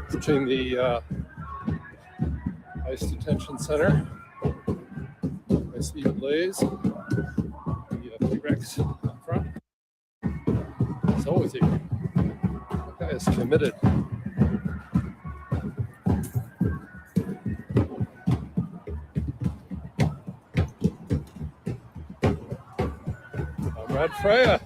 Between the ICE detention center, I see Blaze, the T-Rex up front. So with you. That guy is committed. Comrade Freya.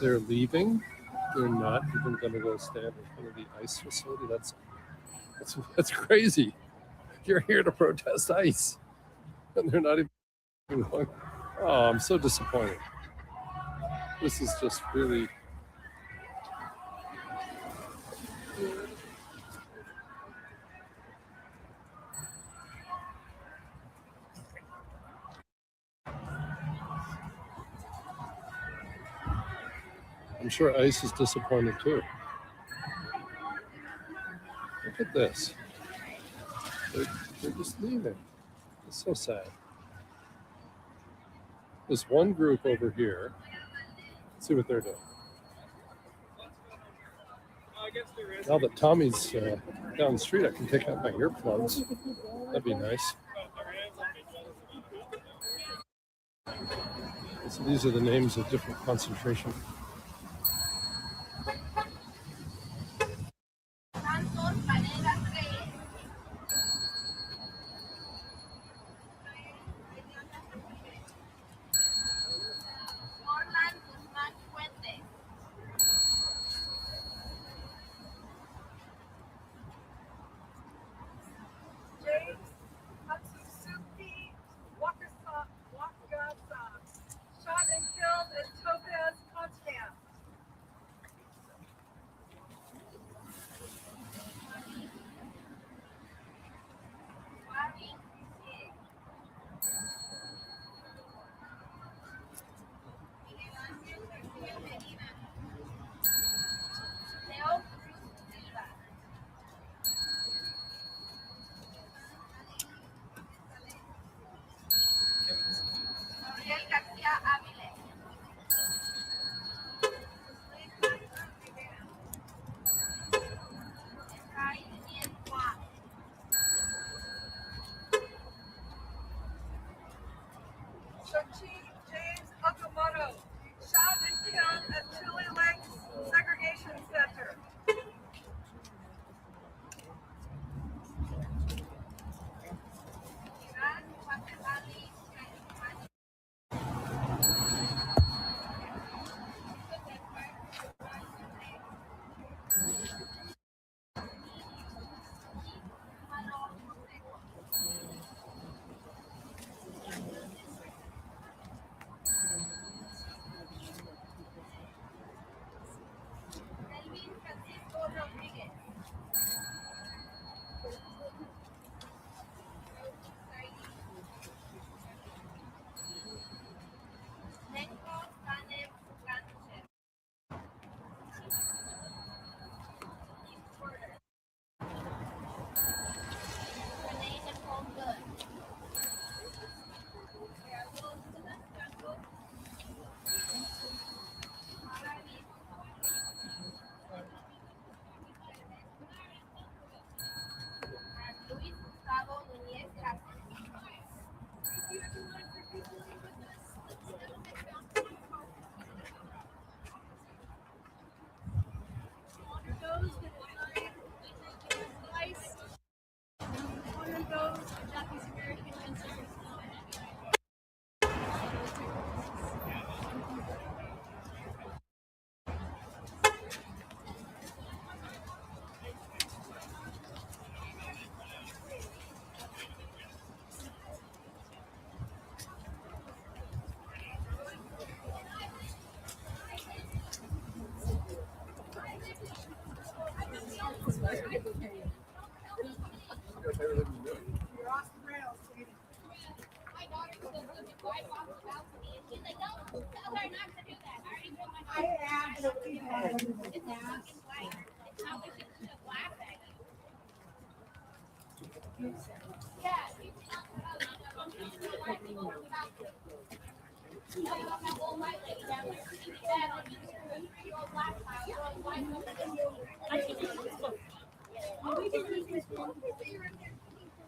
they're leaving. They're not even going to go stand in front of the ICE facility. That's crazy. You're here to protest ICE, and they're not even going. Oh, I'm so disappointed. This is just really. I'm sure ICE is disappointed too. Look at this. They're just leaving. It's so sad. There's one group over here. Let's see what they're doing. Now that Tommy's down the street, I can take out my earplugs. That'd be nice. So these are the names of different concentration.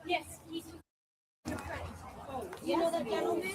Yes. You know that gentleman?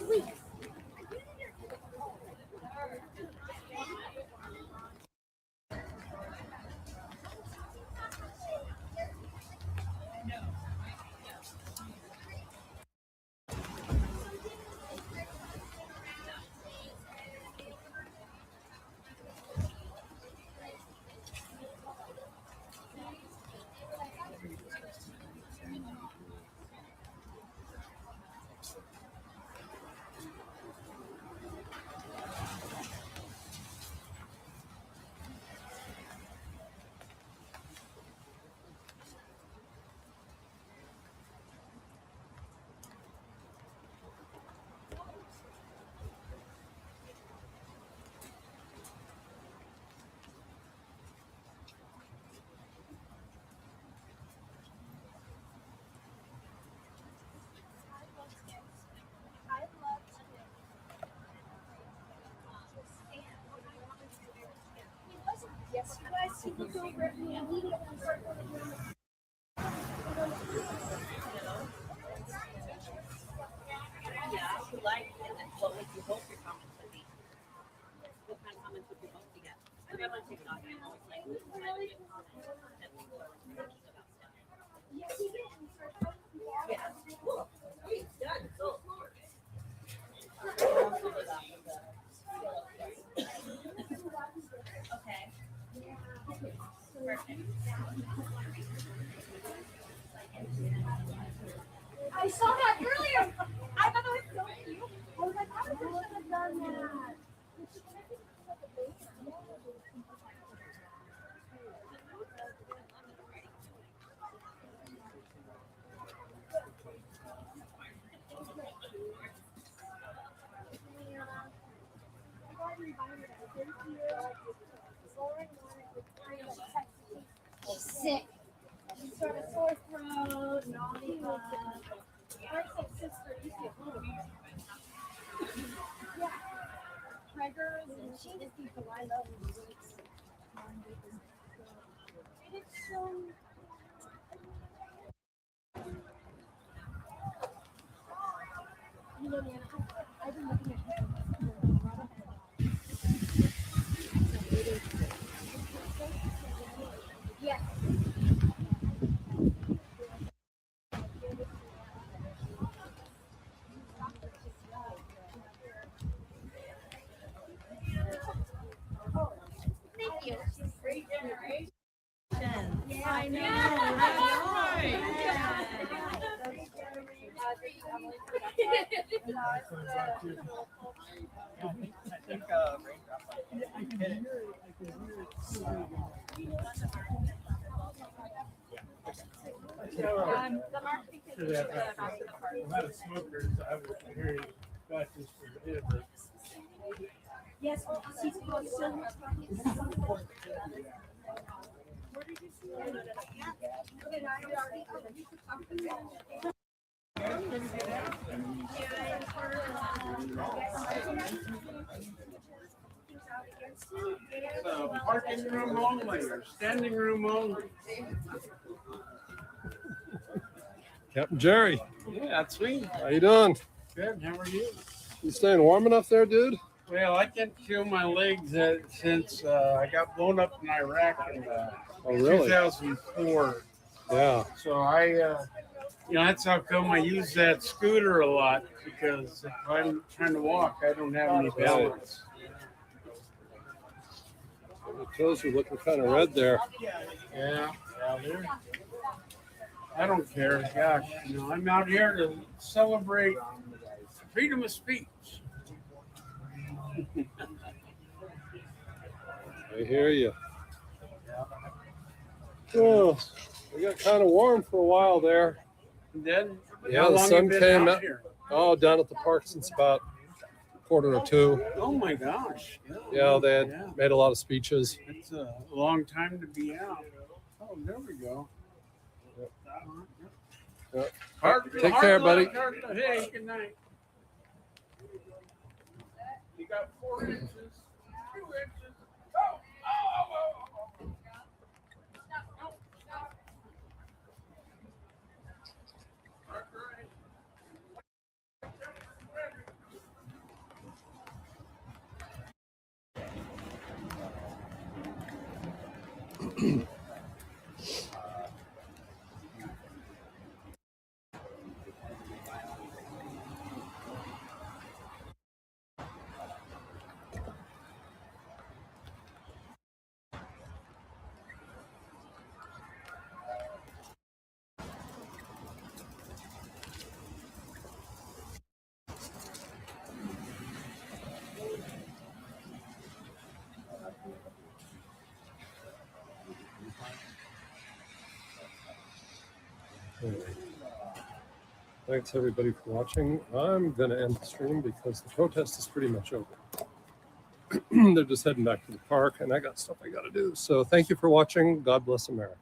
I saw that earlier. I thought it was so cute. I was like, I should have done that. She's sick. She's sort of sore throat and all the my sister used to home. Yeah. Preggers and she just people I love and sweets. It's so you know, man, I've been looking at yeah. Thank you. Yeah, I know. I'm not a smoker, so I was hearing about this for a bit, but Yes, she's got so much parking room only or standing room only. Captain Jerry, Yeah, that's me. how you doing? Good. How are you? You staying warm enough there, dude? Well, I can't feel my legs since I got blown up in Iraq in Oh, really? 2004. Yeah. So that's how come I use that scooter a lot, because if I'm trying to walk, I don't have any balance. Your toes are looking kind of red there. Yeah, I don't care. Gosh, I'm out here to celebrate freedom of speech. I hear you. Oh, we got kind of warm for a while there. And then, Yeah, how the long sun you been came out out. here? Oh, down at the park since about 1:45. Oh my gosh! Yeah, they had made a lot of speeches. It's a long time to be out. Oh, there we go. Yep. Hard, Take care, buddy. Hey, good night. You got 4 inches, 2 inches. Oh, oh. Thanks everybody for watching. I'm going to end the stream because the protest is pretty much over. They're just heading back to the park, and I got stuff I got to do. So thank you for watching. God bless America.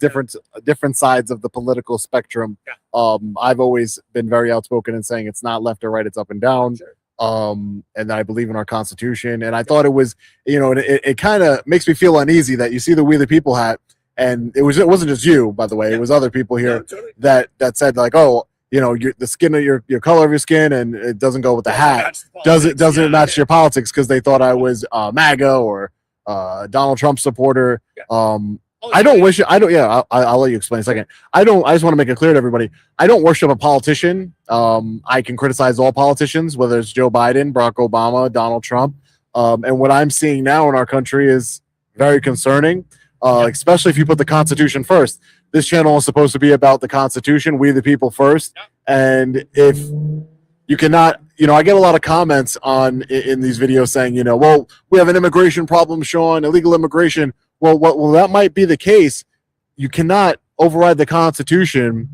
different sides of the political spectrum. I've always been very outspoken in saying it's not left or right, it's up and down. And I believe in our Constitution. And I thought it was, it kind of makes me feel uneasy that you see the We the People hat, and it wasn't just you, by the way, it was other people here that said like, oh, the skin of your color of your skin, and it doesn't go with the hat. Doesn't match your politics, because they thought I was MAGA or Donald Trump supporter. I don't wish it. I don't. Yeah, I'll let you explain in a second. I just want to make it clear to everybody. I don't worship a politician. I can criticize all politicians, whether it's Joe Biden, Barack Obama, Donald Trump. And what I'm seeing now in our country is very concerning, especially if you put the Constitution first. This channel is supposed to be about the Constitution, we the people first. And if you cannot, I get a lot of comments in these videos saying, well, we have an immigration problem, Sean, illegal immigration. Well, that might be the case. You cannot override the Constitution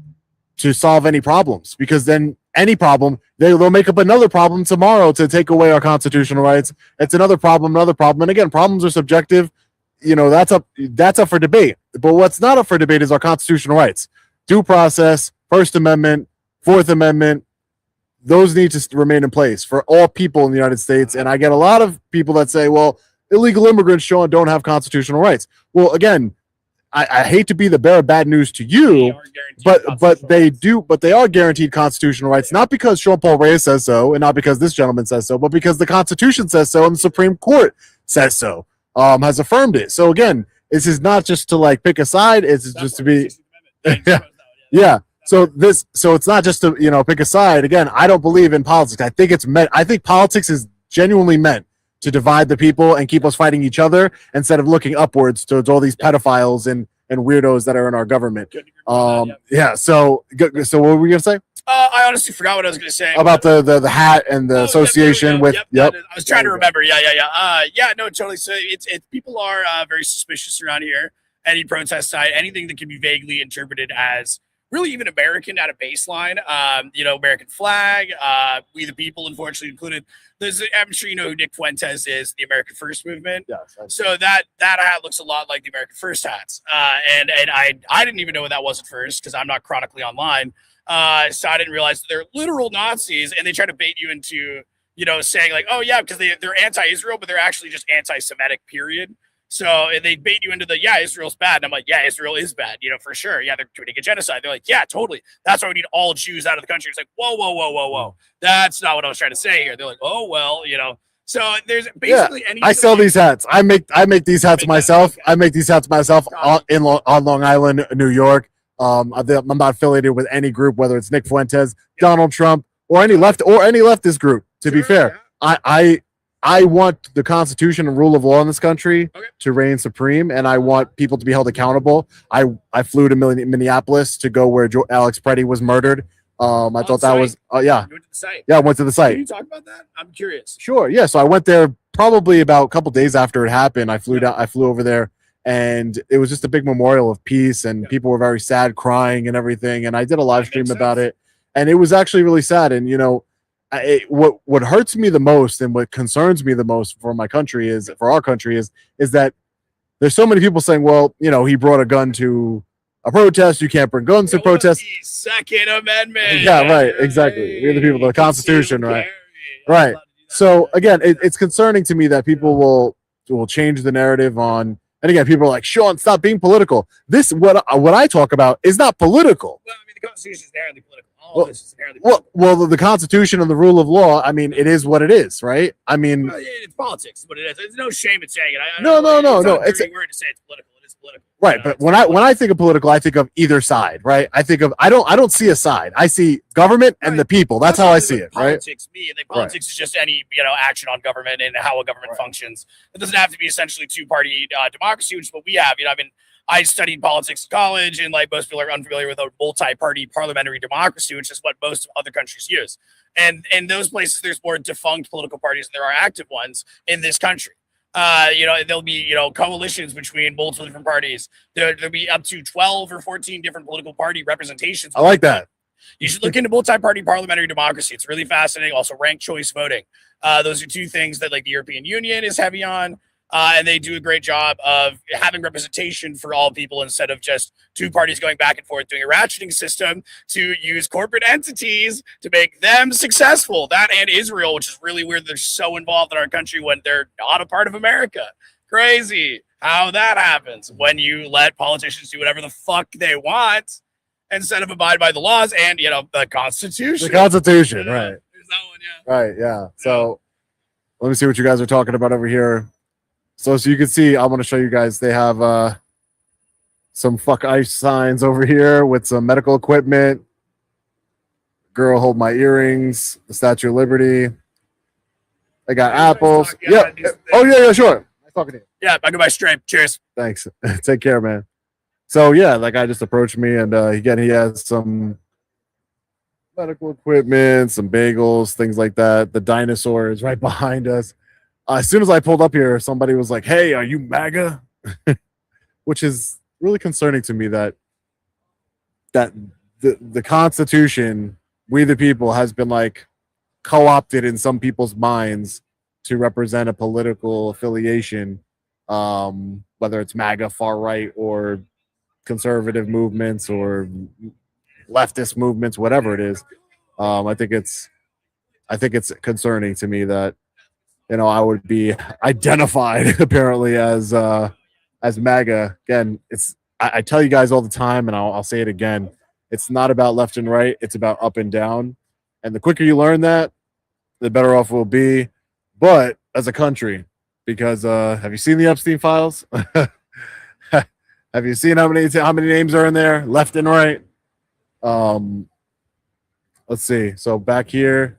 to solve any problems, because then any problem, they'll make up another problem tomorrow to take away our constitutional rights. It's another problem. And again, problems are subjective. That's up for debate. But what's not up for debate is our constitutional rights. Due process, First Amendment, Fourth Amendment, those need to remain in place for all people in the United States. And I get a lot of people that say, well, illegal immigrants, Sean, don't have constitutional rights. Well, again, I hate to be the bearer of bad news to you, but they do. But they are guaranteed constitutional rights, not because Sean Paul Reyes says so, and not because this gentleman says so, but because the Constitution says so, and the Supreme Court says so, has affirmed it. So again, this is not just to pick a side; it's just to be, yeah. So it's not just to pick a side. Again, I don't believe in politics. I think politics is genuinely meant to divide the people and keep us fighting each other, instead of looking upwards towards all these pedophiles and weirdos that are in our government. Yeah. So what were we gonna say? I honestly forgot what I was gonna say about the hat and the association with. Yep. I was trying to remember. Yeah. No, totally. So it's people are very suspicious around here. Any protest site, anything that can be vaguely interpreted as really even American at a baseline, American flag, we the people, unfortunately included. I'm sure you know who Nick Fuentes is, the American First movement. Yes. So that hat looks a lot like the American First hats. And I didn't even know what that was at first, because I'm not chronically online. So I didn't realize that they're literal Nazis, and they try to bait you into, saying like, oh yeah, because they're anti-Israel, but they're actually just anti-Semitic, period. So they bait you into Israel's bad. And I'm like, yeah, Israel is bad, for sure. Yeah, they're committing a genocide. They're like, yeah, totally. That's why we need all Jews out of the country. It's like, whoa. That's not what I was trying to say here. They're like, oh, well, So there's basically I sell these hats. I make these hats myself. I make these hats myself on Long Island, New York. I'm not affiliated with any group, whether it's Nick Fuentes, Donald Trump, or any leftist group. To be fair, I want the Constitution and rule of law in this country to reign supreme, and I want people to be held accountable. I flew to Minneapolis to go where Alex Preddy was murdered. I thought that was You went to the site. Yeah, I went to the site. Can you talk about that? I'm curious. Sure. Yeah. So I went there probably about a couple days after it happened. I flew over there, and it was just a big memorial of peace, and people were very sad, crying and everything. And I did a live stream about it, and it was actually really sad. And what hurts me the most and what concerns me the most for our country is that there's so many people saying, well, he brought a gun to a protest. You can't bring guns to protests. Second Amendment. Yeah, right. Exactly. We're the people, the Constitution, right? Right. So again, it's concerning to me that people will change the narrative on And again, people are like, Sean, stop being political. This what I talk about is not political. Well, I mean, the Constitution is inherently political. All of this is inherently Well, political. well, the Constitution and the rule of law. I mean, it is what it is, right? I mean, Well, it's politics, but it is. There's no shame in saying it. No, It's a word to say it's political. It is political. right. But when I think of political, I think of either side, right? I don't see a side. I see government and the people. That's how I see it, right? Politics, politics is just any action on government and how a government functions. It doesn't have to be essentially two-party democracy, which is what we have. I studied politics in college, and like most people are unfamiliar with a multi-party parliamentary democracy, which is what most other countries use. And in those places, there's more defunct political parties than there are active ones in this country. There'll be, coalitions between multiple different parties. There'll be up to 12 or 14 different political party representations. I like that. You should look into multi-party parliamentary democracy. It's really fascinating. Also, ranked choice voting. Those are two things that like the European Union is heavy on. And they do a great job of having representation for all people instead of just two parties going back and forth, doing a ratcheting system to use corporate entities to make them successful. That and Israel, which is really weird. They're so involved in our country when they're not a part of America. Crazy how that happens when you let politicians do whatever the fuck they want instead of abide by the laws and, the Constitution. The Constitution, right. There's that one, yeah. Right, yeah. So let me see what you guys are talking about over here. So you can see, I want to show you guys, they have some fuck ICE signs over here with some medical equipment. Girl, hold my earrings, the Statue of Liberty. They got apples. Yeah. Oh, yeah, sure. Nice talking to you. Yeah, I go by Stripe. Cheers. Thanks. Take care, man. So, yeah, that guy just approached me, and again, he has some medical equipment, some bagels, things like that. The dinosaur is right behind us. As soon as I pulled up here, somebody was like, "Hey, are you MAGA?" Which is really concerning to me that the Constitution, we the people, has been like co-opted in some people's minds to represent a political affiliation, whether it's MAGA, far right, or conservative movements or leftist movements, whatever it is. I think it's concerning to me that I would be identified apparently as MAGA. Again, I tell you guys all the time, and I'll say it again. It's not about left and right. It's about up and down. And the quicker you learn that, the better off we'll be. But as a country, because have you seen the Epstein files? Have you seen how many names are in there, left and right? Let's see. So back here.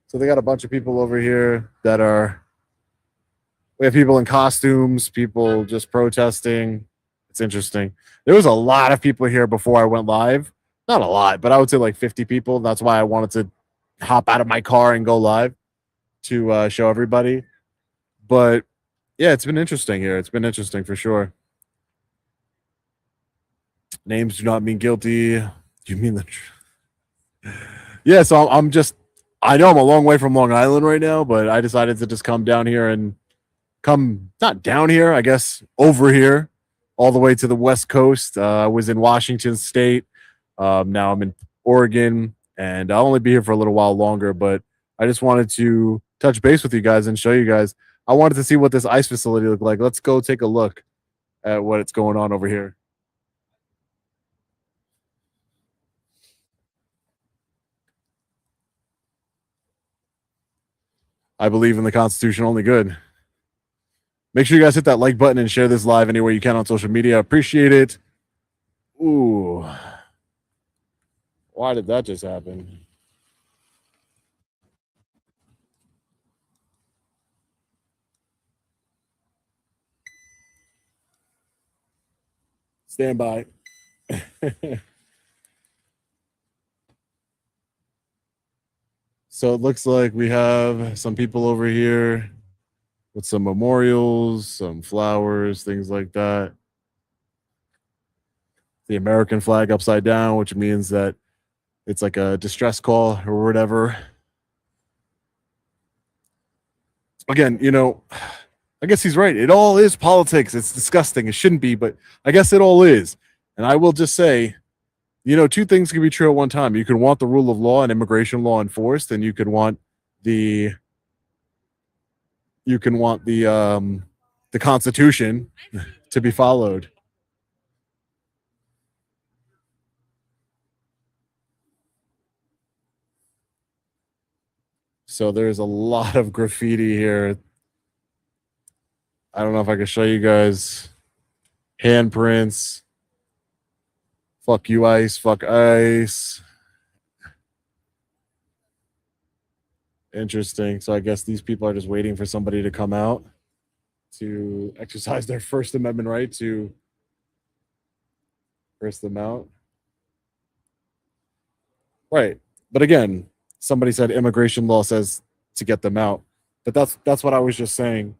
So they got a bunch of people over here we have people in costumes, people just protesting. It's interesting. There was a lot of people here before I went live. Not a lot, but I would say like 50 people. That's why I wanted to hop out of my car and go live to show everybody. But yeah, it's been interesting here. It's been interesting for sure. Names do not mean guilty. You mean the truth? Yeah, so I know I'm a long way from Long Island right now, but I decided to just come down here and not down here, I guess, over here, all the way to the West Coast. I was in Washington State. Now I'm in Oregon, and I'll only be here for a little while longer, but I just wanted to touch base with you guys and show you guys. I wanted to see what this ICE facility looked like. Let's go take a look at what's going on over here. I believe in the Constitution, only good. Make sure you guys hit that like button and share this live anywhere you can on social media. Appreciate it. Ooh. Why did that just happen? Stand by. So it looks like we have some people over here with some memorials, some flowers, things like that. The American flag upside down, which means that it's like a distress call or whatever. Again, I guess he's right. It all is politics. It's disgusting. It shouldn't be, but I guess it all is. And I will just say, two things can be true at one time. You can want the rule of law and immigration law enforced, and you can want the the Constitution to be followed. So there's a lot of graffiti here. I don't know if I can show you guys handprints. Fuck you, ICE. Fuck ICE. Interesting. So I guess these people are just waiting for somebody to come out to exercise their First Amendment right to first them out. Right. But again, somebody said immigration law says to get them out. But that's what I was just saying.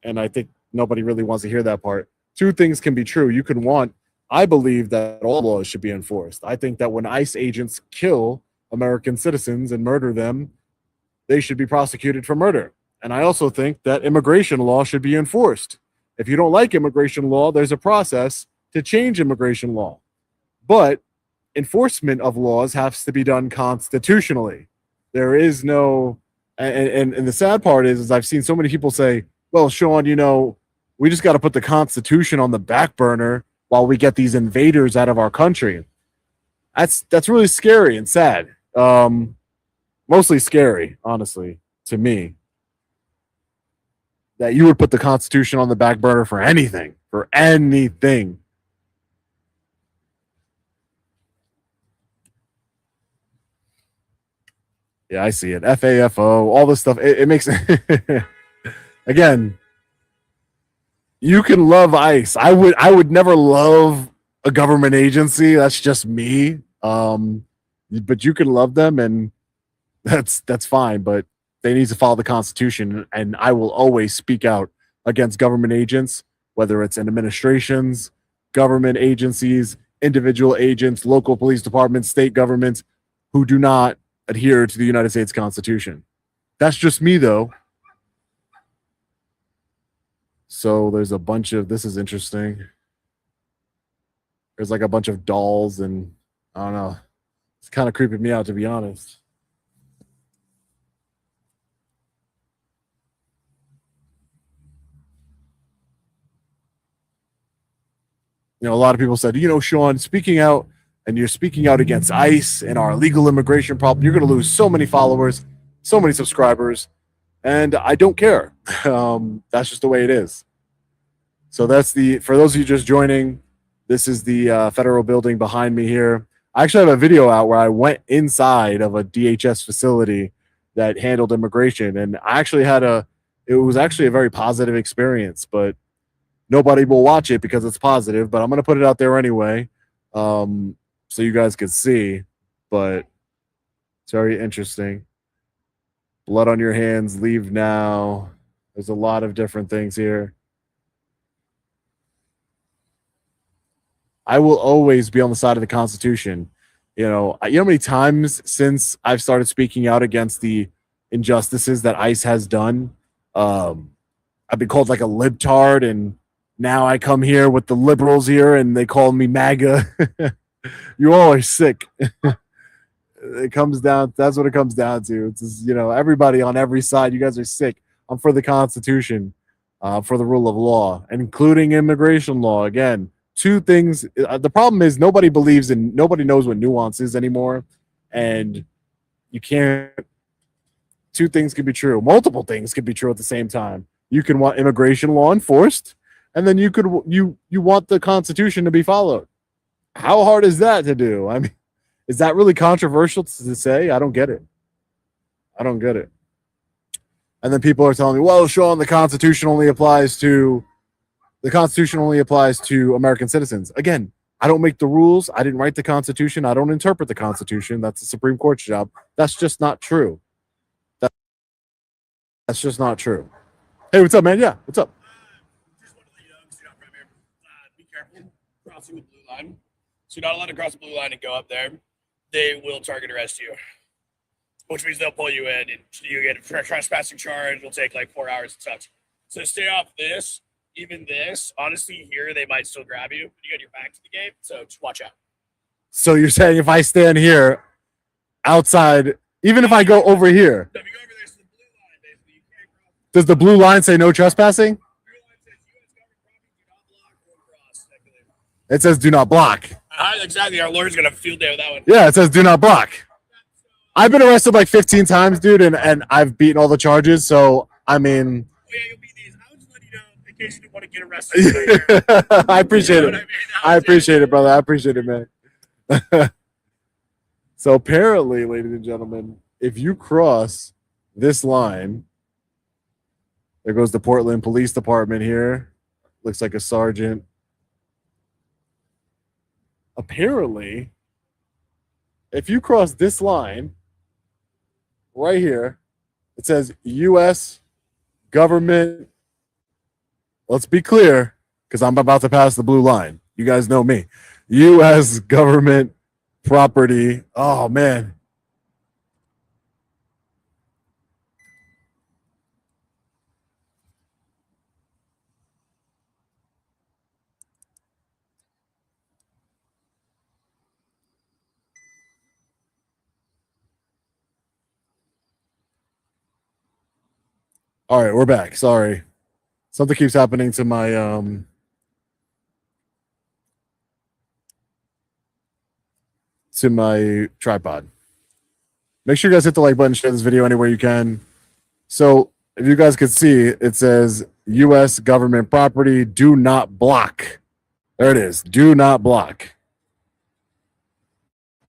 And I think nobody really wants to hear that part. Two things can be true. You can want, I believe that all laws should be enforced. I think that when ICE agents kill American citizens and murder them, they should be prosecuted for murder. And I also think that immigration law should be enforced. If you don't like immigration law, there's a process to change immigration law. But enforcement of laws has to be done constitutionally. There is no, and the sad part is I've seen so many people say, well, Sean, you know, we just got to put the Constitution on the back burner while we get these invaders out of our country. That's really scary and sad. Mostly scary, honestly, to me. That you would put the Constitution on the back burner for anything. For anything. Yeah, I see it. FAFO, all this stuff. It makes again. You can love ICE. I would never love a government agency. That's just me. But you can love them, and that's fine. But they need to follow the Constitution, and I will always speak out against government agents, whether it's in administrations, government agencies, individual agents, local police departments, state governments, who do not adhere to the United States Constitution. That's just me, though. So there's a bunch of, this is interesting. There's like a bunch of dolls, and I don't know. It's kind of creeping me out, to be honest. You know, a lot of people said, you know, Sean, speaking out, and you're speaking out against ICE and our illegal immigration problem, you're going to lose so many followers, so many subscribers, and I don't care. That's just the way it is. So that's for those of you just joining, this is the federal building behind me here. I actually have a video out where I went inside of a DHS facility that handled immigration, and I actually it was actually a very positive experience, but nobody will watch it because it's positive, but I'm going to put it out there anyway. So you guys can see, but it's very interesting. Blood on your hands, leave now. There's a lot of different things here. I will always be on the side of the Constitution. You know how many times since I've started speaking out against the injustices that ICE has done, I've been called like a libtard, and now I come here with the liberals here and they call me MAGA. You all are sick. It comes down, that's what it comes down to. It's just, everybody on every side, you guys are sick. I'm for the Constitution, for the rule of law, including immigration law. Again, two things. The problem is nobody knows what nuance is anymore. And you can't, two things can be true. Multiple things can be true at the same time. You can want immigration law enforced, and then you want the Constitution to be followed. How hard is that to do? I mean, is that really controversial to say? I don't get it. And then people are telling me, well, Sean, the Constitution only applies to American citizens. Again, I don't make the rules. I didn't write the Constitution. I don't interpret the Constitution. That's the Supreme Court's job. That's just not true. That's just not true. Hey, what's up, man? Yeah, what's up? Just want to let you know, because you're not from here, be careful crossing the blue line. So you're not allowed to cross the blue line and go up there. They will target arrest you, which means they'll pull you in and you get a trespassing charge. It'll take like 4 hours and such. So stay off this. Even this, honestly, here they might still grab you. You got your back to the gate, so just watch out. So you're saying if I stand here outside, even if I go over here, So if you go over there, it's the blue line, basically. You can't cross. does the blue line say no trespassing? Blue line says It says do not block. Exactly. Our lawyer's gonna field day with that one. Yeah, it says do not block. I've been arrested like 15 times, dude, and I've beaten all the charges. So I mean, Oh, yeah, you'll beat these. I was just letting you know in case you didn't want to get arrested. I appreciate it. I appreciate it, brother. I appreciate it, man. So apparently, ladies and gentlemen, if you cross this line, there goes the Portland Police Department here. Looks like a sergeant. Apparently, if you cross this line right here, it says U.S. government. Let's be clear, because I'm about to pass the blue line. You guys know me. U.S. government property. Oh, man. All right, we're back. Sorry. Something keeps happening to my tripod. Make sure you guys hit the like button, share this video anywhere you can. So if you guys could see, it says U.S. government property, do not block. There it is. Do not block.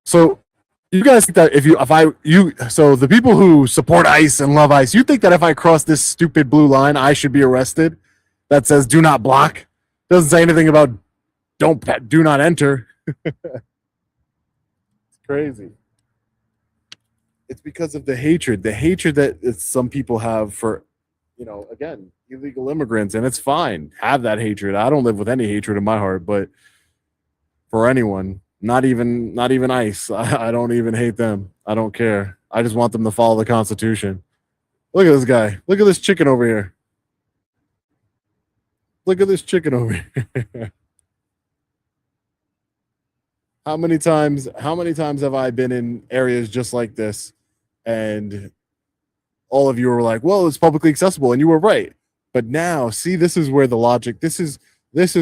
So you guys think that so the people who support ICE and love ICE, you think that if I cross this stupid blue line, I should be arrested? That says do not block. Doesn't say anything about do not enter. It's crazy. It's because of the hatred that some people have for, again, illegal immigrants, and it's fine. Have that hatred. I don't live with any hatred in my heart, but for anyone, not even ICE, I don't even hate them. I don't care. I just want them to follow the Constitution. Look at this guy. Look at this chicken over here. Look at this chicken over here. How many times have I been in areas just like this, and all of you were like, well, it's publicly accessible, and you were right. But now, see, this is where the logic, this is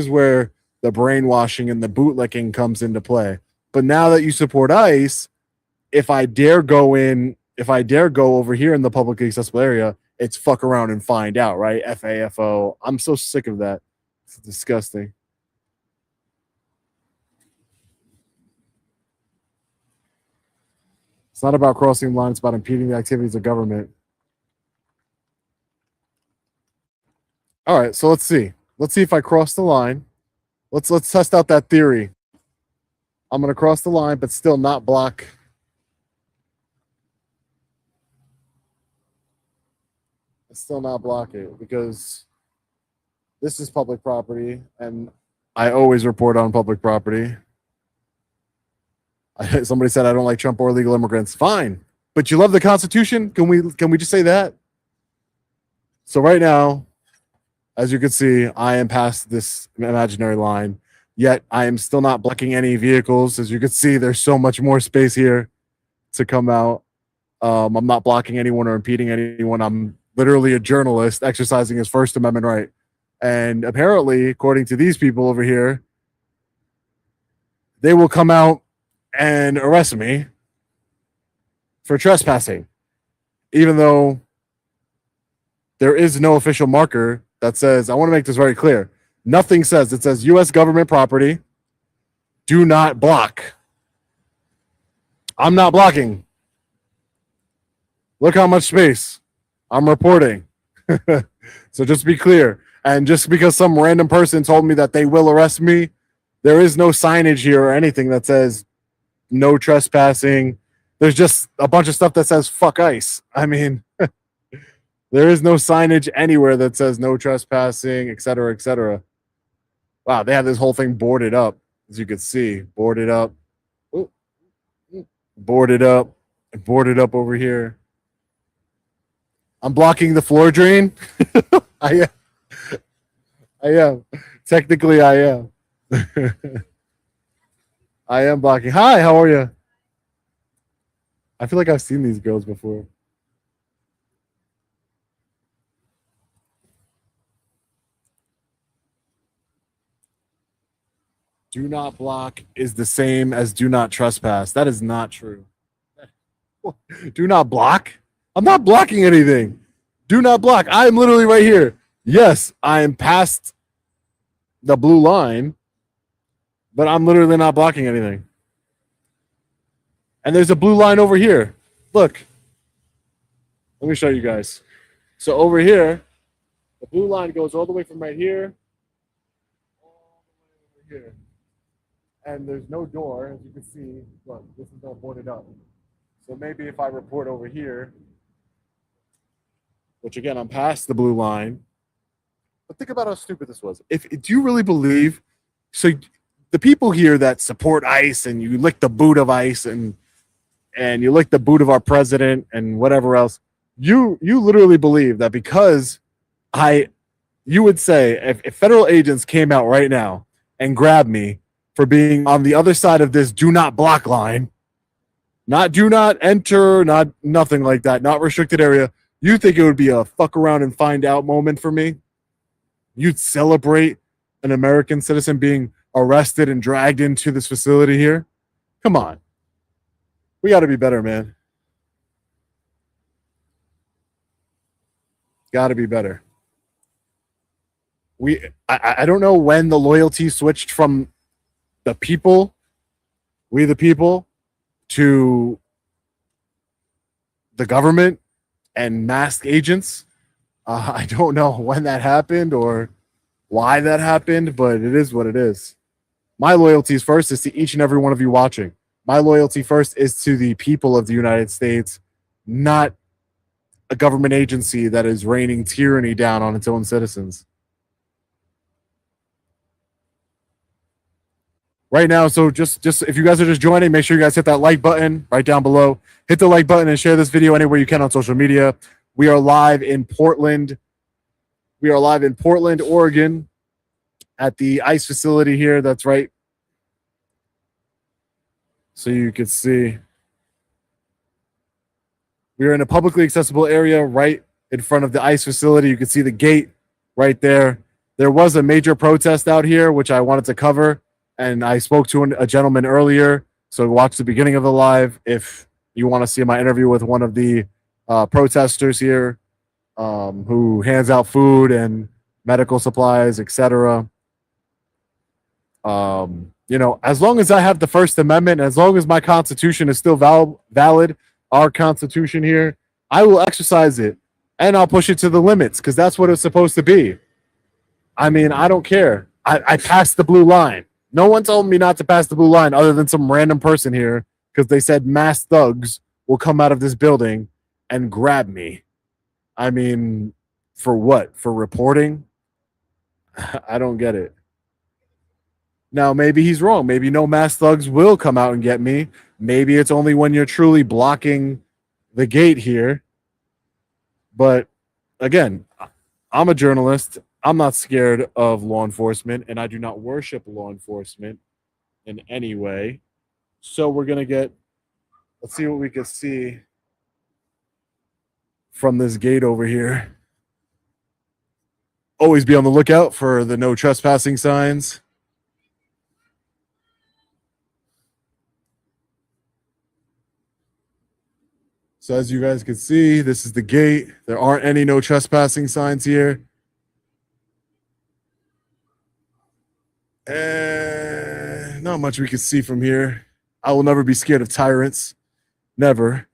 where the brainwashing and the bootlicking comes into play. But now that you support ICE, if I dare go over here in the publicly accessible area, it's fuck around and find out, right? FAFO. I'm so sick of that. It's disgusting. It's not about crossing the line. It's about impeding the activities of government. All right, so let's see. Let's see if I cross the line. Let's test out that theory. I'm going to cross the line, but still not block. Still not block it because this is public property, and I always report on public property. Somebody said I don't like Trump or illegal immigrants. Fine, but you love the Constitution. Can we just say that? So right now, as you can see, I am past this imaginary line, yet I am still not blocking any vehicles. As you can see, there's so much more space here to come out. I'm not blocking anyone or impeding anyone. I'm literally a journalist exercising his First Amendment right. And apparently, according to these people over here, they will come out and arrest me for trespassing, even though there is no official marker that says, I want to make this very clear. Nothing says, it says U.S. government property, do not block. I'm not blocking. Look how much space I'm reporting. So just be clear. And just because some random person told me that they will arrest me, there is no signage here or anything that says no trespassing. There's just a bunch of stuff that says fuck ICE. I mean, there is no signage anywhere that says no trespassing, et cetera, et cetera. Wow, they have this whole thing boarded up, as you can see. Boarded up. Ooh. Boarded up. Boarded up over here. I'm blocking the floor drain. I am. Technically, I am. I am blocking. Hi, how are you? I feel like I've seen these girls before. Do not block is the same as do not trespass. That is not true. Do not block? I'm not blocking anything. Do not block. I am literally right here. Yes, I am past the blue line, but I'm literally not blocking anything. And there's a blue line over here. Look. Let me show you guys. So over here, the blue line goes all the way from right here all the way over here. And there's no door, as you can see. Look, this is all boarded up. So maybe if I report over here, which again, I'm past the blue line. But think about how stupid this was. Do you really believe? So the people here that support ICE and you lick the boot of ICE and you lick the boot of our president and whatever else, you literally believe that because you would say if federal agents came out right now and grabbed me for being on the other side of this do not block line, not do not enter, not nothing like that, not restricted area, you think it would be a fuck around and find out moment for me? You'd celebrate an American citizen being arrested and dragged into this facility here? Come on. We got to be better, man. Got to be better. I don't know when the loyalty switched from the people, we the people, to the government and masked agents. I don't know when that happened or why that happened, but it is what it is. My loyalty first is to each and every one of you watching. My loyalty first is to the people of the United States, not a government agency that is raining tyranny down on its own citizens. Right now, so just if you guys are just joining, make sure you guys hit that like button right down below. Hit the like button and share this video anywhere you can on social media. We are live in Portland. We are live in Portland, Oregon, at the ICE facility here. That's right. So you can see. We are in a publicly accessible area right in front of the ICE facility. You can see the gate right there. There was a major protest out here, which I wanted to cover. And I spoke to a gentleman earlier. So watch the beginning of the live if you want to see my interview with one of the protesters here who hands out food and medical supplies, etc. You know, as long as I have the First Amendment, as long as my Constitution is still valid, our Constitution here, I will exercise it and I'll push it to the limits because that's what it's supposed to be. I mean, I don't care. I passed the blue line. No one told me not to pass the blue line other than some random person here because they said mass thugs will come out of this building and grab me. I mean, for what? For reporting? I don't get it. Now, maybe he's wrong. Maybe no mass thugs will come out and get me. Maybe it's only when you're truly blocking the gate here. But again, I'm a journalist. I'm not scared of law enforcement, and I do not worship law enforcement in any way. So we're going to let's see what we can see from this gate over here. Always be on the lookout for the no trespassing signs. So as you guys can see, this is the gate. There aren't any no trespassing signs here. Not much we can see from here. I will never be scared of tyrants. Never.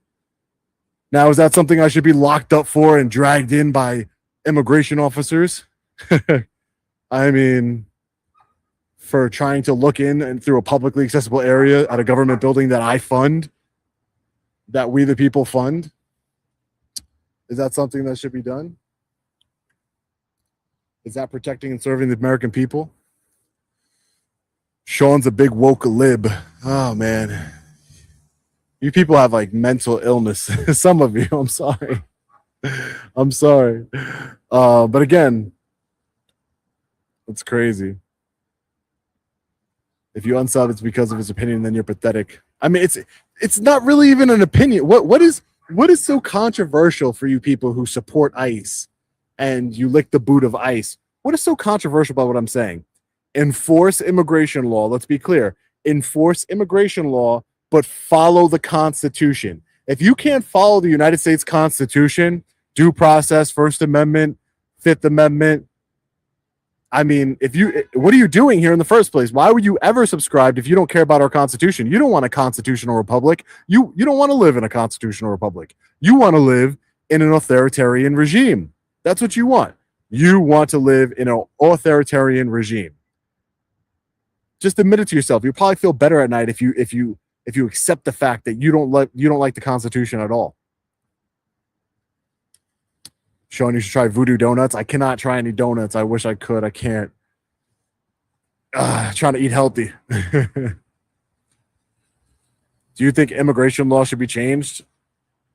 Now, is that something I should be locked up for and dragged in by immigration officers? I mean, for trying to look in and through a publicly accessible area at a government building that I fund, that we the people fund? Is that something that should be done? Is that protecting and serving the American people? Sean's a big woke lib. Oh, man. You people have like mental illness. Some of you, I'm sorry. I'm sorry. But again, it's crazy. If you unsub, it's because of his opinion, then you're pathetic. I mean, it's not really even an opinion. What is so controversial for you people who support ICE and you lick the boot of ICE? What is so controversial about what I'm saying? enforce immigration law. Let's be clear. Enforce immigration law, but follow the Constitution. If you can't follow the United States Constitution, due process, First Amendment, Fifth Amendment, I mean, what are you doing here in the first place? Why would you ever subscribe if you don't care about our Constitution? You don't want a constitutional republic. You don't want to live in a constitutional republic. You want to live in an authoritarian regime. That's what you want. You want to live in an authoritarian regime. Just admit it to yourself. You'll probably feel better at night if you accept the fact that you don't like the Constitution at all. Sean, you should try voodoo donuts. I cannot try any donuts. I wish I could. I can't. Trying to eat healthy. Do you think immigration law should be changed?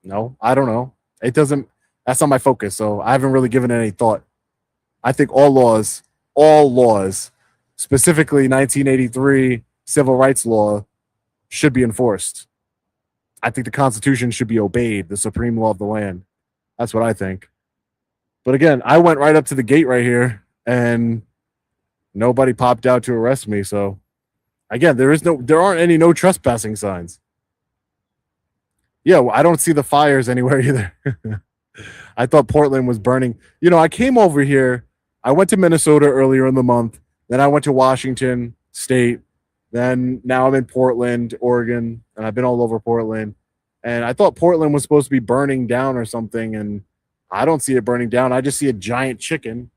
No, I don't know. It doesn't. That's not my focus. So I haven't really given it any thought. I think all laws, specifically 1983 civil rights law, should be enforced. I think the Constitution should be obeyed, the supreme law of the land. That's what I think. But again, I went right up to the gate right here and nobody popped out to arrest me. So again, there aren't any no trespassing signs. Yeah, well, I don't see the fires anywhere either. I thought Portland was burning. You know, I came over here. I went to Minnesota earlier in the month. Then I went to Washington State. Then now I'm in Portland, Oregon, and I've been all over Portland. And I thought Portland was supposed to be burning down or something, and I don't see it burning down. I just see a giant chicken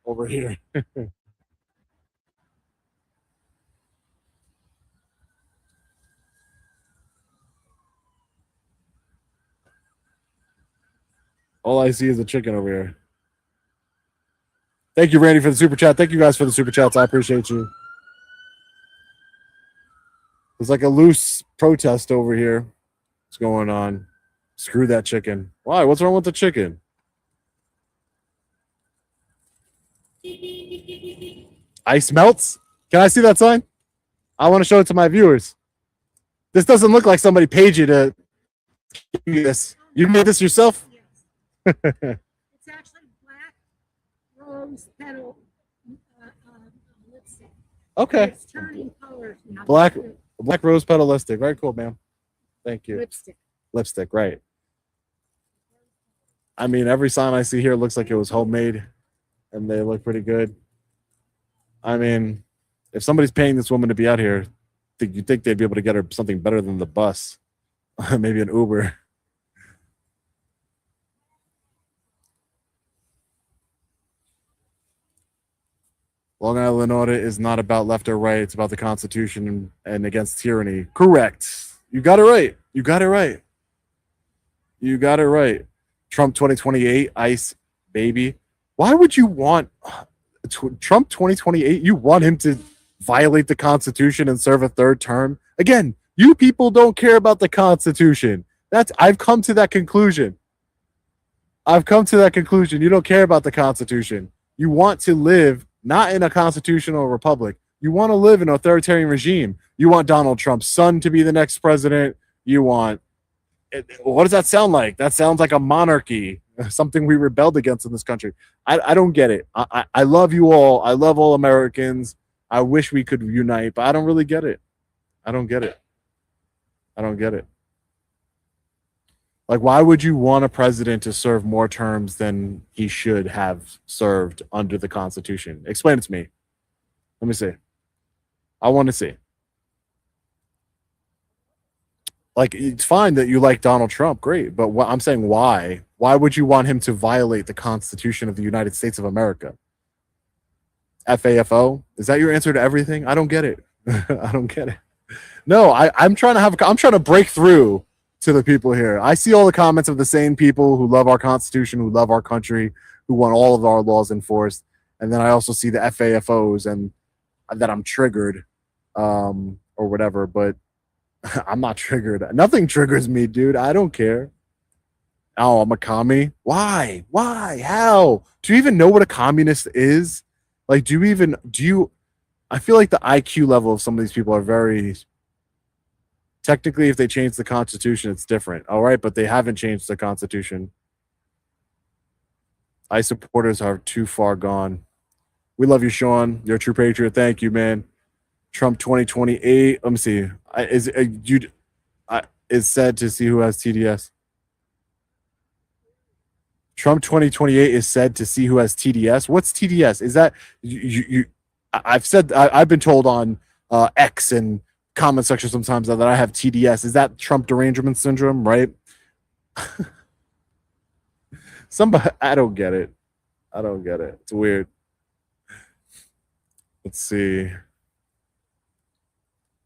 over here. All I see is a chicken over here. Thank you, Randy, for the super chat. Thank you guys for the super chats. I appreciate you. There's like a loose protest over here. What's going on? Screw that chicken. Why? What's wrong with the chicken? Ice melts? Can I see that sign? I want to show it to my viewers. This doesn't look like somebody paid you to give me this. You made this yourself? It's actually black rose petal lipstick. Okay. It's turning colors now. Black rose petal lipstick. Very cool, ma'am. Thank you. Lipstick. Right. I mean, every sign I see here looks like it was homemade, and they look pretty good. I mean, if somebody's paying this woman to be out here, you'd think they'd be able to get her something better than the bus. Maybe an Uber. Long Island audit is not about left or right. It's about the Constitution and against tyranny. Correct. You got it right. You got it right. You got it right. Trump 2028, ICE, baby. Why would you want Trump 2028? You want him to violate the Constitution and serve a third term? Again, you people don't care about the Constitution. I've come to that conclusion. You don't care about the Constitution. You want to live not in a constitutional republic. You want to live in an authoritarian regime. You want Donald Trump's son to be the next president. You want, what does that sound like? That sounds like a monarchy, something we rebelled against in this country. I don't get it. I love you all. I love all Americans. I wish we could unite, but I don't really get it. I don't get it. Like, why would you want a president to serve more terms than he should have served under the Constitution? Explain it to me. Let me see. I want to see. Like, it's fine that you like Donald Trump, great, but I'm saying why? Why would you want him to violate the Constitution of the United States of America? FAFO? Is that your answer to everything? I don't get it. I don't get it. No, I'm trying to break through to the people here. I see all the comments of the same people who love our Constitution, who love our country, who want all of our laws enforced. And then I also see the FAFOs and that I'm triggered or whatever, but I'm not triggered. Nothing triggers me, dude. I don't care. Oh, I'm a commie. Why? How? Do you even know what a communist is? Like, I feel like the IQ level of some of these people are very, technically, if they change the Constitution, it's different. All right, but they haven't changed the Constitution. ICE supporters are too far gone. We love you, Sean. You're a true patriot. Thank you, man. Trump 2028. Let me see. Is said to see who has TDS. Trump 2028 is said to see who has TDS. What's TDS? Is that I've been told on X and comment section sometimes that I have TDS. Is that Trump derangement syndrome, right? I don't get it. It's weird. Let's see.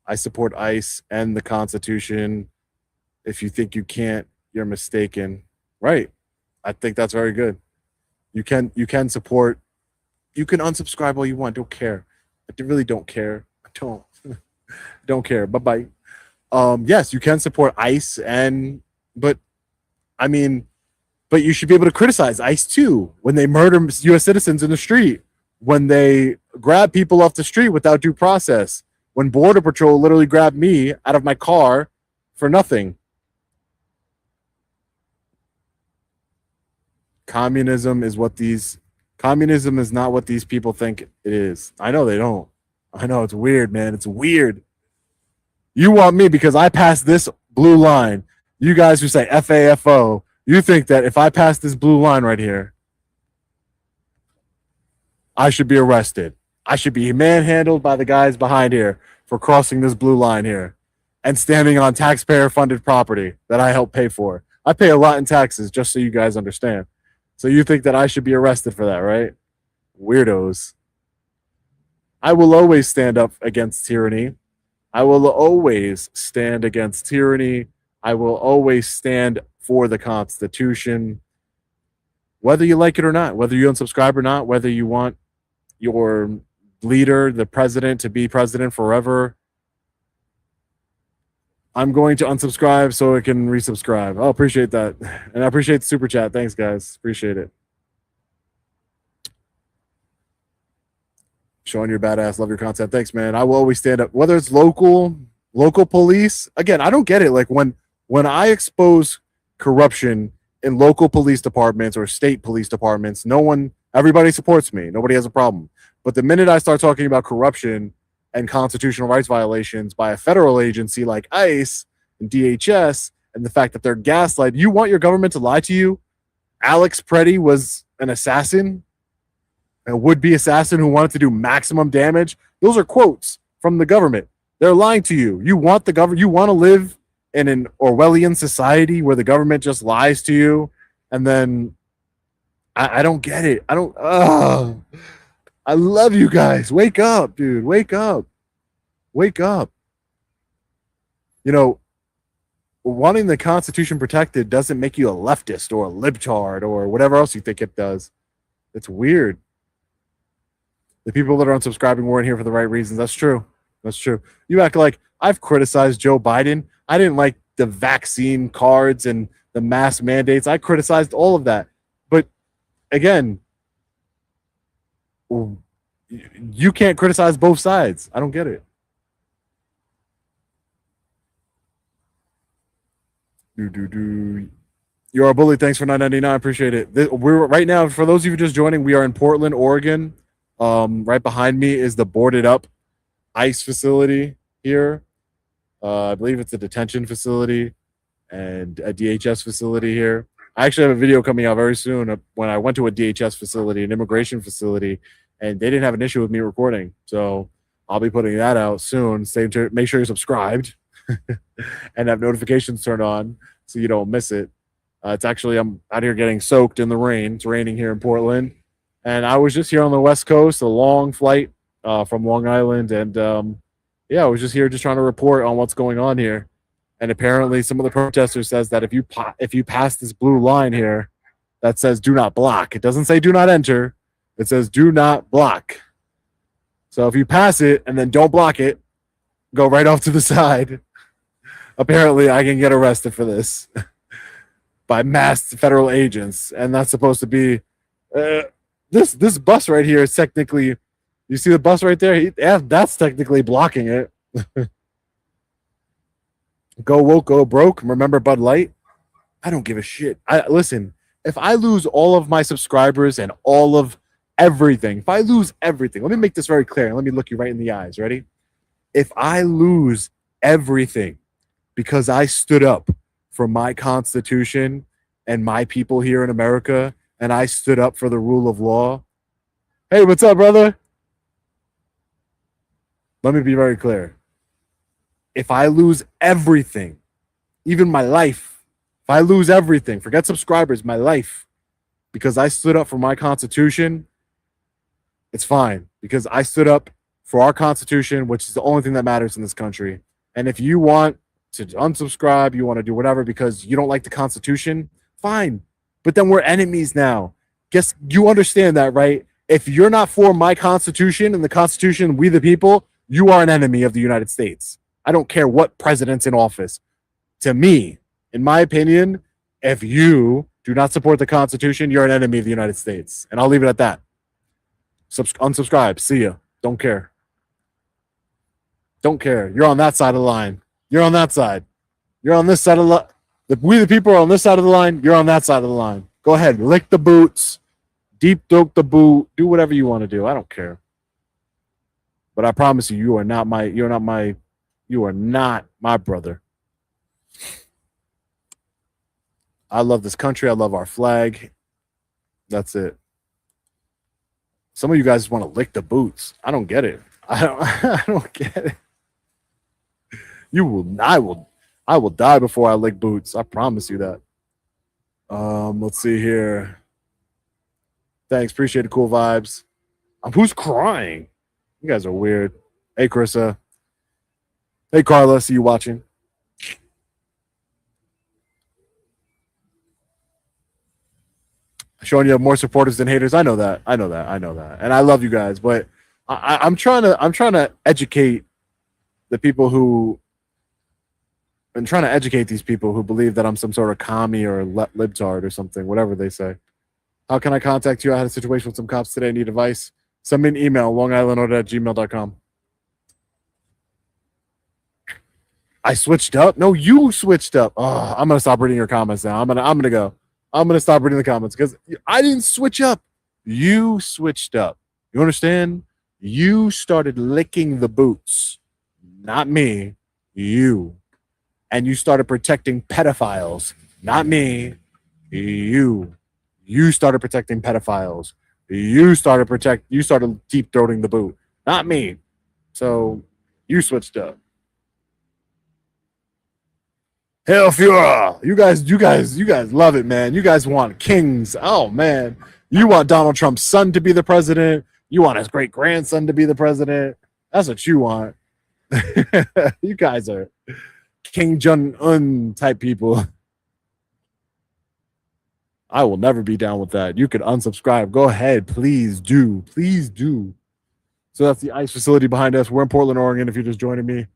I support ICE and the Constitution. If you think you can't, you're mistaken. Right. I think that's very good. You can support. You can unsubscribe all you want. Don't care. I really don't care. I don't care. Bye-bye. Yes, you can support ICE but you should be able to criticize ICE too when they murder U.S. citizens in the street, when they grab people off the street without due process, when Border Patrol literally grabbed me out of my car for nothing. Communism is not what these people think it is. I know they don't. I know it's weird, man. It's weird. You want me because I passed this blue line. You guys who say FAFO, you think that if I pass this blue line right here, I should be arrested. I should be manhandled by the guys behind here for crossing this blue line here and standing on taxpayer-funded property that I help pay for. I pay a lot in taxes, just so you guys understand. So you think that I should be arrested for that, right? Weirdos. I will always stand up against tyranny. I will always stand against tyranny. I will always stand for the Constitution. Whether you like it or not, whether you unsubscribe or not, whether you want your leader, the president, to be president forever, I'm going to unsubscribe so I can resubscribe. Oh, appreciate that. And I appreciate the super chat. Thanks, guys. Appreciate it. Showing your badass. Love your content. Thanks, man. I will always stand up. Whether it's local police. Again, I don't get it. Like when I expose corruption in local police departments or state police departments, everybody supports me. Nobody has a problem. But the minute I start talking about corruption and constitutional rights violations by a federal agency like ICE and DHS, and the fact that they're gaslight, you want your government to lie to you? Alex Preddy was an assassin, a would-be assassin who wanted to do maximum damage. Those are quotes from the government. They're lying to you. You want to live in an Orwellian society where the government just lies to you, and then I don't get it. I love you guys. Wake up, dude. Wake up. Wanting the Constitution protected doesn't make you a leftist or a libtard or whatever else you think it does. It's weird. The people that are unsubscribing weren't here for the right reasons. That's true. You act like I've criticized Joe Biden. I didn't like the vaccine cards and the mask mandates. I criticized all of that. But again, you can't criticize both sides. I don't get it. You're a bully. Thanks for $9.99. Appreciate it. We're right now, for those of you just joining, we are in Portland, Oregon. Right behind me is the boarded up ICE facility here. I believe it's a detention facility and a DHS facility here. I actually have a video coming out very soon when I went to a DHS facility, an immigration facility, and they didn't have an issue with me recording. So I'll be putting that out soon. Make sure you're subscribed and have notifications turned on so you don't miss it. I'm out here getting soaked in the rain. It's raining here in Portland. And I was just here on the West Coast, a long flight from Long Island. And I was just here just trying to report on what's going on here. And apparently some of the protesters says that if you pass this blue line here that says do not block, it doesn't say do not enter. It says do not block. So if you pass it and then don't block it, go right off to the side. Apparently I can get arrested for this by masked federal agents. And that's supposed to be this bus right here is technically, you see the bus right there? That's technically blocking it. Go woke, go broke. Remember Bud Light? I don't give a shit. Listen, if I lose all of my subscribers and all of everything, if I lose everything, let me make this very clear and let me look you right in the eyes. Ready? If I lose everything because I stood up for my Constitution and my people here in America, and I stood up for the rule of law. Hey, what's up, brother? Let me be very clear. If I lose everything, even my life, if I lose everything, forget subscribers, my life, because I stood up for my Constitution, it's fine. Because I stood up for our Constitution, which is the only thing that matters in this country. And if you want to unsubscribe, you want to do whatever because you don't like the Constitution, fine. But then we're enemies now. Guess you understand that, right? If you're not for my Constitution and the Constitution, we the people, you are an enemy of the United States. I don't care what president's in office. To me, in my opinion, if you do not support the Constitution, you're an enemy of the United States. And I'll leave it at that. Unsubscribe. See ya. Don't care. Don't care. You're on that side of the line. You're on that side. You're on this side of the we the people are on this side of the line. You're on that side of the line. Go ahead. Lick the boots. Deep throat the boot. Do whatever you want to do. I don't care. But I promise you, you are not my brother. I love this country. I love our flag. That's it. Some of you guys want to lick the boots. I don't get it. I don't get it. I will die before I lick boots. I promise you that. Let's see here. Thanks. Appreciate the cool vibes. Who's crying? You guys are weird. Hey, Carissa. Hey, Carla. See you watching. Showing you have more supporters than haters. I know that. And I love you guys, but I'm trying to educate the people who I'm trying to educate these people who believe that I'm some sort of commie or libtard or something, whatever they say. How can I contact you? I had a situation with some cops today. I need advice. Send me an email, longislandaudit@gmail.com. I switched up? No, you switched up. Oh, I'm gonna stop reading your comments now. I'm gonna go. I'm gonna stop reading the comments because I didn't switch up. You switched up. You understand? You started licking the boots, not me. You. And you started protecting pedophiles, not me. You. You started protecting pedophiles. You started deep throating the boot, not me. So you switched up. Hell Fuhrer. You guys love it, man. You guys want kings. Oh man. You want Donald Trump's son to be the president. You want his great grandson to be the president. That's what you want. You guys are King Jong-un type people. I will never be down with that. You could unsubscribe. Go ahead. Please do. Please do. So that's the ICE facility behind us. We're in Portland, Oregon, if you're just joining me.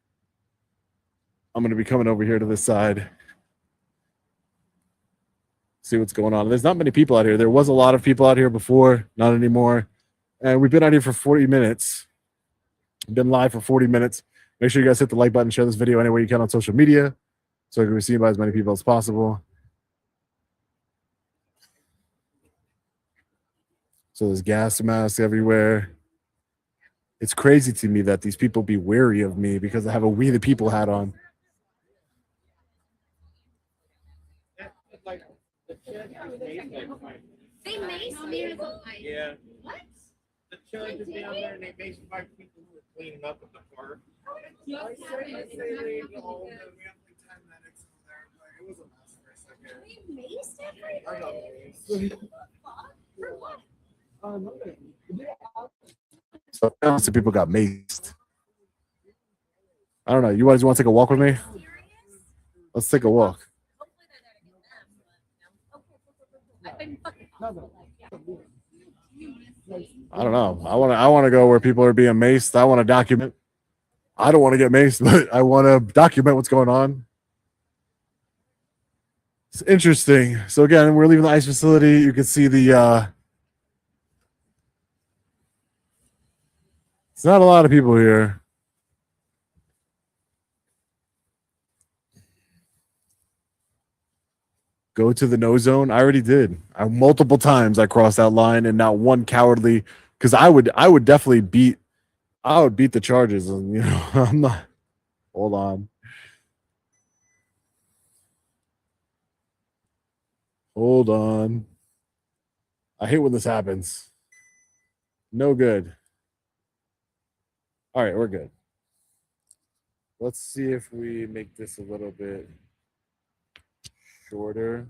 I'm going to be coming over here to this side. See what's going on. There's not many people out here. There was a lot of people out here before. Not anymore. And we've been out here for 40 minutes. We've been live for 40 minutes. Make sure you guys hit the like button. Share this video any way you can on social media so it can be seen by as many people as possible. So there's gas masks everywhere. It's crazy to me that these people be wary of me because I have a We the People hat on. They maced me. Yeah. What? The judge is down there and they maced 5 people who were cleaning up at the park. You I say they leave the whole we have like 10 medics in there, but it was a mess for a second. They maced everybody. I got maced. For what? So lots of people got maced. I don't know. You guys want to take a walk with me? Let's take a walk. I don't know. I want to go where people are being maced. I want to document. I don't want to get maced, but I want to document what's going on. It's interesting. So again, we're leaving the ICE facility. You can see the it's not a lot of people here. Go to the no zone. I already did. Multiple times I crossed that line, and not one cowardly, because I would definitely beat the charges, and I'm not. Hold on. Hold on. I hate when this happens. No good. All right, we're good. Let's see if we make this a little bit shorter.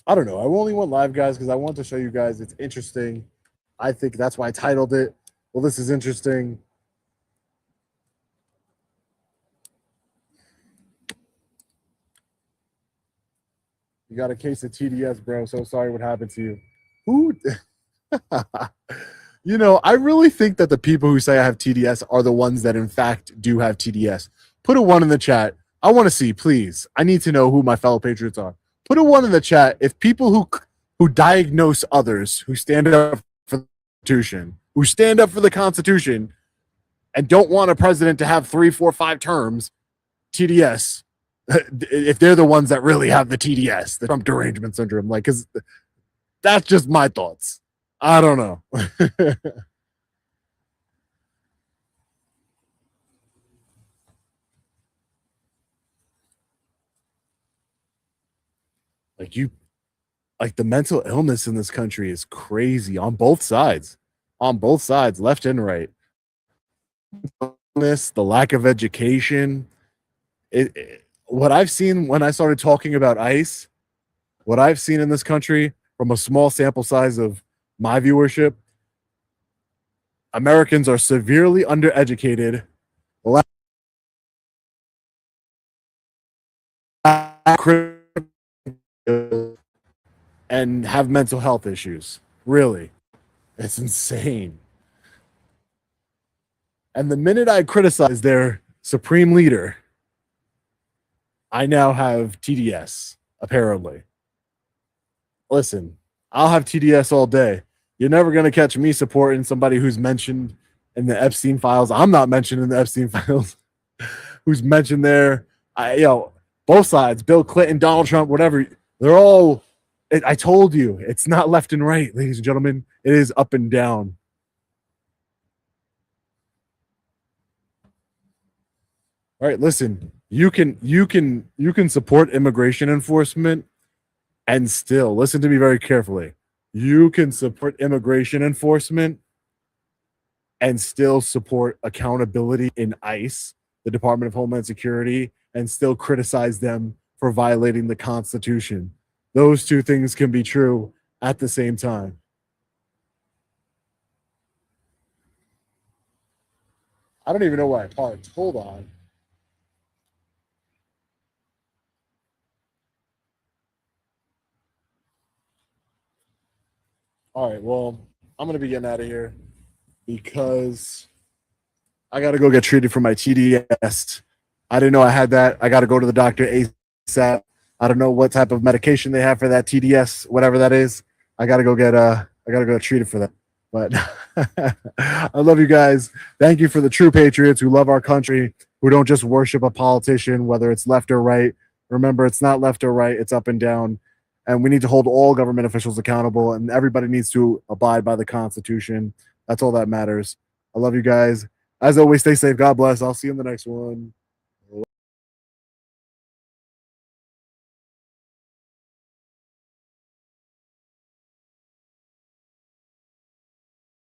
I don't know. I only went live, guys, because I want to show you guys it's interesting. I think that's why I titled it. Well, this is interesting. You got a case of TDS, bro. So sorry what happened to you. Who? I really think that the people who say I have TDS are the ones that in fact do have TDS. Put a 1 in the chat. I want to see, please. I need to know who my fellow patriots are. Put a 1 in the chat if people who diagnose others, who stand up for the Constitution, who stand up for the Constitution, and don't want a president to have 3, 4, 5 terms, TDS, if they're the ones that really have the TDS, the Trump derangement syndrome, because that's just my thoughts. I don't know. The mental illness in this country is crazy on both sides, left and right. The lack of education. What I've seen when I started talking about ICE, what I've seen in this country from a small sample size of my viewership, Americans are severely undereducated, and have mental health issues. Really, it's insane. And the minute I criticize their supreme leader, I now have TDS, apparently. Listen, I'll have TDS all day. You're never going to catch me supporting somebody who's mentioned in the Epstein files. I'm not mentioned in the Epstein files. Who's mentioned there. Both sides, Bill Clinton, Donald Trump, whatever. They're all, I told you, it's not left and right, ladies and gentlemen. It is up and down. All right, listen, you can support immigration enforcement and still, listen to me very carefully. You can support immigration enforcement and still support accountability in ICE, the Department of Homeland Security, and still criticize them for violating the Constitution. Those two things can be true at the same time. I don't even know why I parked. Hold on. All right, well, I'm going to be getting out of here because I got to go get treated for my TDS. I didn't know I had that. I got to go to the doctor ASAP. I don't know what type of medication they have for that TDS, whatever that is. I got to go get treated for that. But I love you guys. Thank you for the true patriots who love our country, who don't just worship a politician, whether it's left or right. Remember, it's not left or right, it's up and down. And we need to hold all government officials accountable, and everybody needs to abide by the Constitution. That's all that matters. I love you guys. As always, stay safe. God bless. I'll see you in the next one.